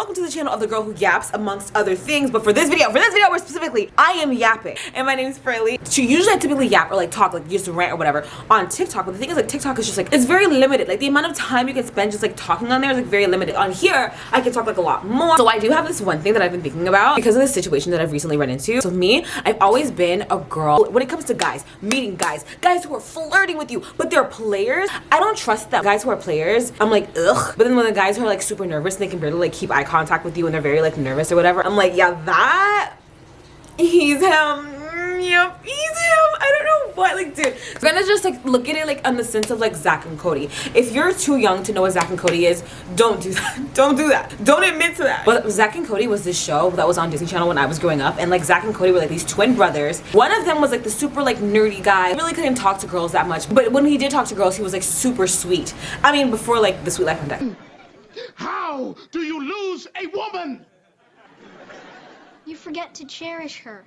welcome to the channel of the girl who yaps amongst other things. But for this video more specifically, I am yapping. And my name is Freely. Usually I typically yap or like talk, like just rant or whatever on TikTok. But the thing is, like, TikTok is just like, it's very limited. Like the amount of time you can spend just like talking on there is like very limited. On here, I can talk like a lot more. So I do have this one thing that I've been thinking about because of this situation that I've recently run into. So me, I've always been a girl when it comes to guys, meeting guys who are flirting with you, but they're players. I don't trust them. Guys who are players, I'm like, ugh. But then when the guys who are like super nervous and they can barely like keep eye contact with you and they're very like nervous or whatever, I'm like, yeah, that, he's him. Yep, he's him. I don't know what, like, dude. I'm gonna just like look at it like on the sense of like Zack and Cody. If you're too young to know what Zack and Cody is, don't do that. Don't do that. Don't admit to that. But Zack and Cody was this show that was on Disney Channel when I was growing up, and like Zack and Cody were like these twin brothers. One of them was like the super like nerdy guy. He really couldn't talk to girls that much, but when he did talk to girls, he was like super sweet. I mean, before like the Sweet Life on Deck. How do you lose a woman? You forget to cherish her.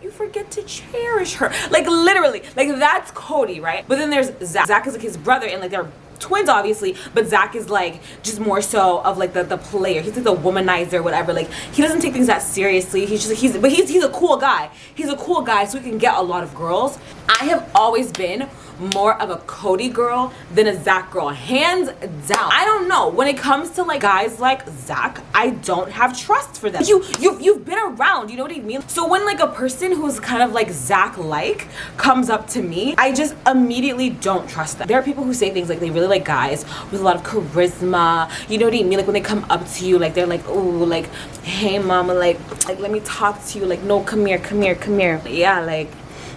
You forget to cherish her. Like literally, like that's Cody, right? But then there's Zack. Zack is like his brother, and like they're twins obviously, but Zack is like just more so of like the player. He's like the womanizer, whatever. Like he doesn't take things that seriously. He's just like, he's a cool guy. He's a cool guy, so he can get a lot of girls. I have always been more of a Cody girl than a Zack girl, hands down. I don't know, when it comes to like guys like Zack, I don't have trust for them. You've been around, you know what I mean? So when like a person who's kind of like Zack like comes up to me, I just immediately don't trust them. There are people who say things like they really like guys with a lot of charisma, you know what I mean? Like when they come up to you, like they're like, oh, like, hey mama, like let me talk to you, like, no, come here. Yeah, like,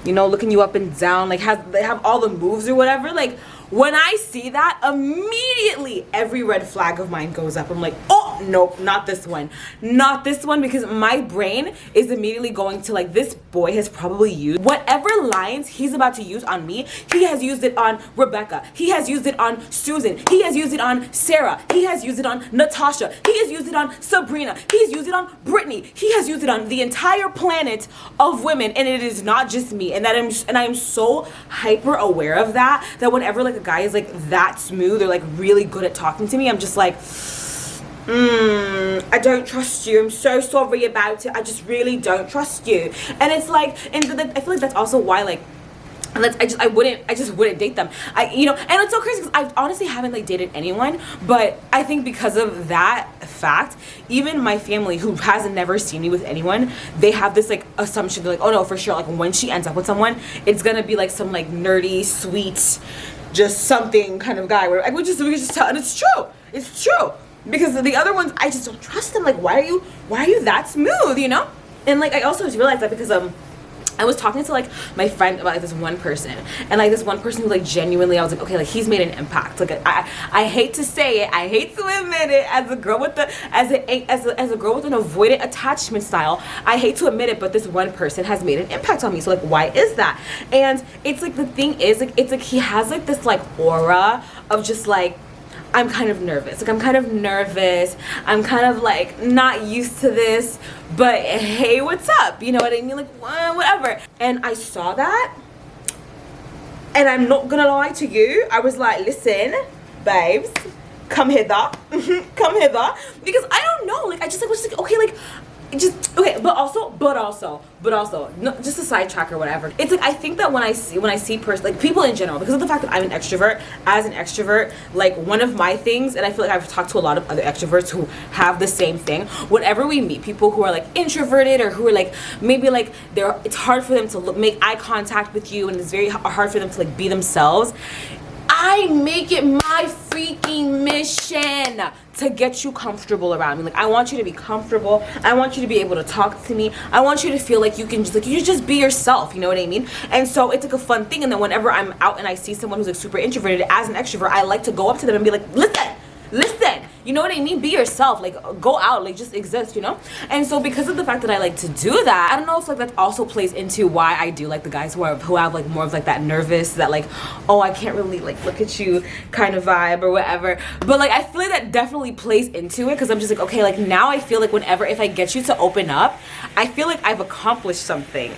you know, looking you up and down, like they have all the moves or whatever. Like when I see that, immediately every red flag of mine goes up. I'm like, oh nope, not this one, because my brain is immediately going to like, this boy has probably used whatever lines he's about to use on me. He has used it on Rebecca, he has used it on Susan, he has used it on Sarah, he has used it on Natasha, he has used it on Sabrina, he has used it on Brittany, he has used it on the entire planet of women, and it is not just me. And I'm so hyper aware of that whenever like a guy is like that smooth or like really good at talking to me, I'm just like, I don't trust you. I'm so sorry about it. I just really don't trust you. And it's like, and I feel like that's also why like, I just wouldn't date them. You know, and it's so crazy because I honestly haven't like dated anyone, but I think because of that fact, even my family who has never seen me with anyone, they have this like assumption. They're like, oh no, for sure, like when she ends up with someone, it's gonna be like some like nerdy, sweet, just something kind of guy where we just tell, and it's true because the other ones I just don't trust them. Like why are you that smooth, you know? And like I also just realized that because I was talking to like my friend about like this one person, and like this one person who like genuinely, I was like, okay, like he's made an impact. Like I hate to say it, I hate to admit it, as a girl with as a girl with an avoidant attachment style, I hate to admit it, but this one person has made an impact on me. So like, why is that? And it's like, the thing is, like, it's like he has like this like aura of just like, I'm kind of nervous. Like I'm kind of like not used to this, but hey, what's up? You know what I mean? Like whatever. And I saw that, and I'm not gonna lie to you, I was like, listen, babes, come hither, come hither, because I don't know. Like I just like was just like, okay, like just okay, but also no, just a sidetrack or whatever. It's like I think that when I see like people in general, because of the fact that I'm an extrovert, as an extrovert, like one of my things, and I feel like I've talked to a lot of other extroverts who have the same thing, whenever we meet people who are like introverted or who are like maybe like it's hard for them to make eye contact with you, and it's very hard for them to like be themselves, I make it my freaking mission to get you comfortable around me. Like I want you to be comfortable. I want you to be able to talk to me. I want you to feel like you can just like, you just be yourself, you know what I mean? And so it's like a fun thing. And then whenever I'm out and I see someone who's like super introverted, as an extrovert, I like to go up to them and be like, listen, you know what I mean? Be yourself, like go out, like just exist, you know? And so because of the fact that I like to do that, I don't know if like that also plays into why I do like the guys who have like more of like that nervous, that like, oh, I can't really like look at you kind of vibe or whatever. But like I feel like that definitely plays into it, because I'm just like, okay, like now I feel like whenever, if I get you to open up, I feel like I've accomplished something.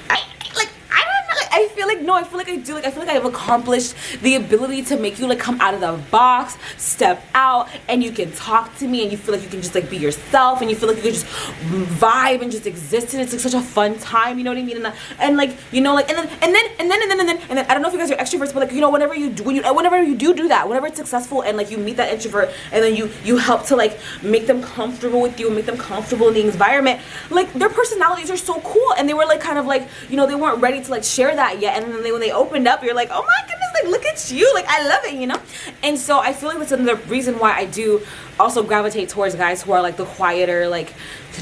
I feel like, no, I feel like I do. Like, I feel like I have accomplished the ability to make you like come out of the box, step out, and you can talk to me, and you feel like you can just like be yourself, and you feel like you can just vibe and just exist, and it's like such a fun time, you know what I mean? And like, you know, like, and then I don't know if you guys are extroverts, but like, you know, whenever you do that, whenever it's successful, and like you meet that introvert, and then you help to like make them comfortable with you, and make them comfortable in the environment, like their personalities are so cool, and they were like kind of like, you know, they weren't ready to like share that yet, and then when they opened up, you're like, oh my goodness, like look at you, like I love it, you know? And so I feel like that's another reason why I do also gravitate towards guys who are like the quieter, like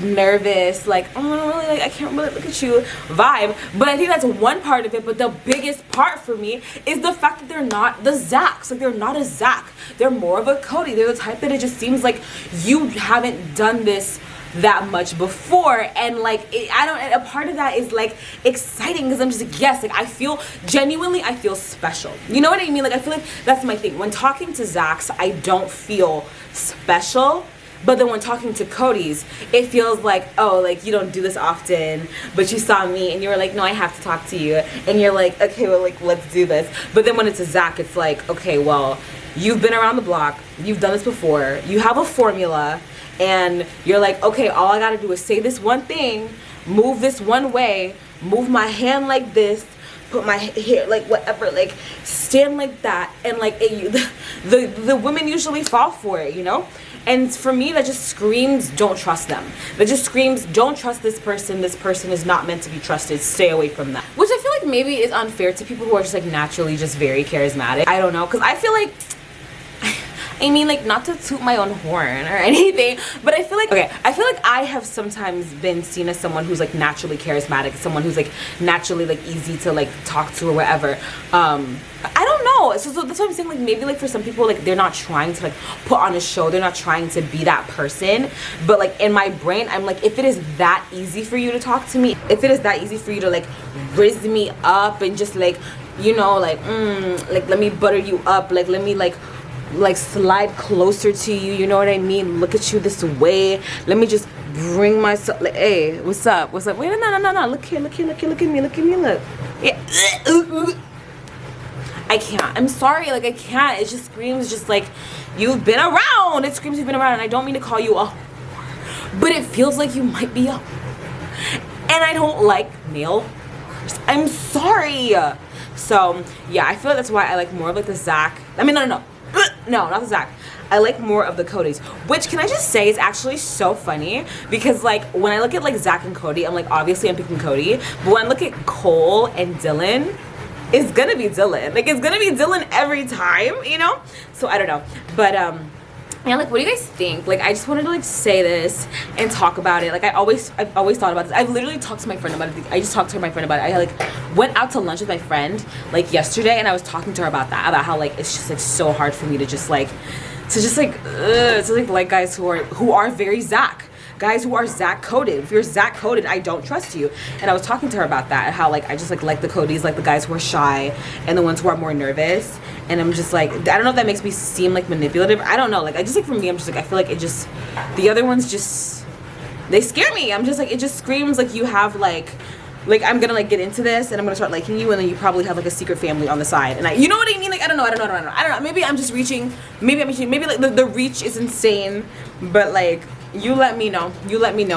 nervous, like, oh, I don't really, like, I can't really look at you vibe. But I think that's one part of it. But the biggest part for me is the fact that they're not the Zacks. Like, they're not a Zack. They're more of a Cody. They're the type that it just seems like you haven't done this that much before, and like a part of that is like exciting, because I'm just like, yes, like I feel genuinely, I feel special, you know what I mean? Like I feel like that's my thing. When talking to Zacks, I don't feel special, but then when talking to Cody's, it feels like, oh, like you don't do this often, but you saw me and you were like, no, I have to talk to you, and you're like, okay, well, like let's do this. But then when it's a Zack, it's like, okay, well, you've been around the block, you've done this before, you have a formula, and you're like, okay, all I gotta do is say this one thing, move this one way, move my hand like this, put my hair like whatever, like stand like that, and like the women usually fall for it, you know? And for me, that just screams, don't trust them. That just screams, don't trust this person is not meant to be trusted, stay away from that. Which I feel like maybe is unfair to people who are just like naturally just very charismatic. I don't know, because I feel like, I mean, like, not to toot my own horn or anything, but I feel like, okay, I feel like I have sometimes been seen as someone who's like naturally charismatic, someone who's like naturally like easy to like talk to or whatever. I don't know, so that's what I'm saying, like maybe like for some people, like they're not trying to like put on a show, they're not trying to be that person, but like in my brain, I'm like, if it is that easy for you to talk to me, if it is that easy for you to like rizz me up and just like, you know, like let me butter you up, like let me like slide closer to you, you know what I mean? Look at you this way. Let me just bring myself, like, hey, what's up? Wait, no, look here, look at me, look. Yeah. I can't. I'm sorry, like I can't. It just screams just like you've been around. It screams you've been around, and I don't mean to call you a whore, but it feels like you might be a whore. And I don't like male whores. I'm sorry. So yeah, I feel like that's why I like more of like the Zack. I mean, no, not the Zack. I like more of the Codys, which, can I just say, is actually so funny, because like when I look at like Zack and Cody, I'm like, obviously I'm picking Cody, but when I look at Cole and Dylan, it's gonna be Dylan. Like, it's gonna be Dylan every time, you know? So I don't know, but yeah, like, what do you guys think? Like, I just wanted to like say this and talk about it. Like, I've always thought about this. I've literally talked to my friend about it. I just talked to my friend about it. I like went out to lunch with my friend like yesterday, and I was talking to her about that, about how like it's just like so hard for me to just like guys who are very Zack. Guys who are Zack coded. If you're Zack coded, I don't trust you. And I was talking to her about that, and how like I just like the Codys, like the guys who are shy and the ones who are more nervous. And I'm just like, I don't know if that makes me seem like manipulative. I don't know. Like, I just like, for me, I'm just like, I feel like it just, the other ones just, they scare me. I'm just like, it just screams like you have like I'm gonna like get into this and I'm gonna start liking you, and then you probably have like a secret family on the side, and you know what I mean? Like, I don't know. Maybe I'm just reaching. Maybe like the reach is insane, but like, you let me know.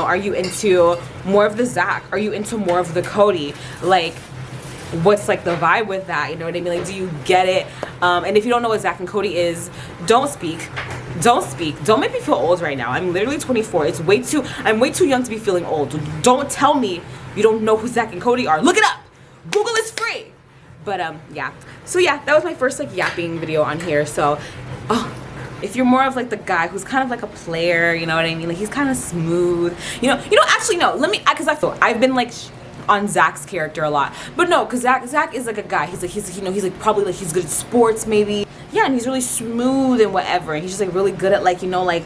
Are you into more of the Zack? Are you into more of the Cody? Like, what's like the vibe with that? You know what I mean? Like, do you get it? And if you don't know what Zack and Cody is, don't speak. Don't make me feel old right now. I'm literally 24. I'm way too young to be feeling old. Don't tell me you don't know who Zack and Cody are. Look it up. Google is free. But yeah. So yeah, that was my first like yapping video on here. So if you're more of like the guy who's kind of like a player, you know what I mean? Like, he's kind of smooth. You know, actually no, because I've been like on Zack's character a lot. But no, because Zack is like a guy. He's like probably like he's good at sports maybe. Yeah, and he's really smooth and whatever. And he's just like really good at like, you know, like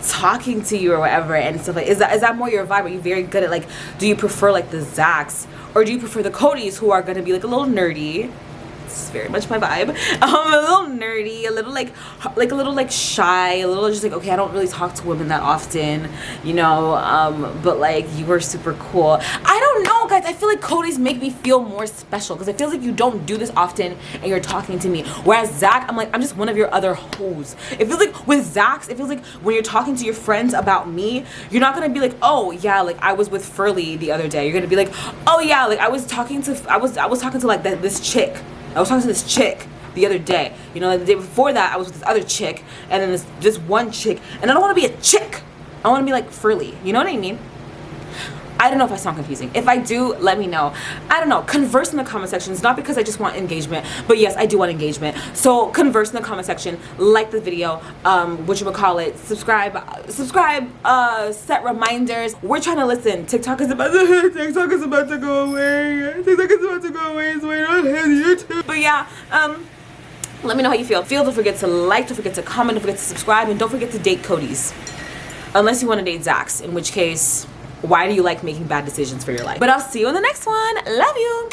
talking to you or whatever and stuff. Like, is that more your vibe? Are you very good at like, do you prefer like the Zacks, or do you prefer the Codys who are gonna be like a little nerdy, It's very much my vibe. A little nerdy, a little like shy, a little just like, okay, I don't really talk to women that often, you know, but like you were super cool. I don't know, guys, I feel like Cody's make me feel more special because it feels like you don't do this often and you're talking to me. Whereas Zack, I'm like, I'm just one of your other hoes. It feels like with Zack's, it feels like when you're talking to your friends about me, you're not gonna be like, oh yeah, like I was with Furley the other day. You're gonna be like, oh yeah, like I was talking to like this chick. I was talking to this chick the other day. You know, the day before that, I was with this other chick, and then this one chick. And I don't want to be a chick. I want to be like Furley. You know what I mean? I don't know if I sound confusing. If I do, let me know. I don't know. Converse in the comment section. It's not because I just want engagement, but yes, I do want engagement. So converse in the comment section. Like the video. Whatchamacallit. Subscribe. Set reminders. We're trying to listen. TikTok is about to go away. TikTok is about to go away. So we're on YouTube. But yeah, let me know how you feel. Don't forget to like, don't forget to comment, don't forget to subscribe, and don't forget to date Cody's. Unless you want to date Zack's, in which case, why do you like making bad decisions for your life? But I'll see you in the next one. Love you.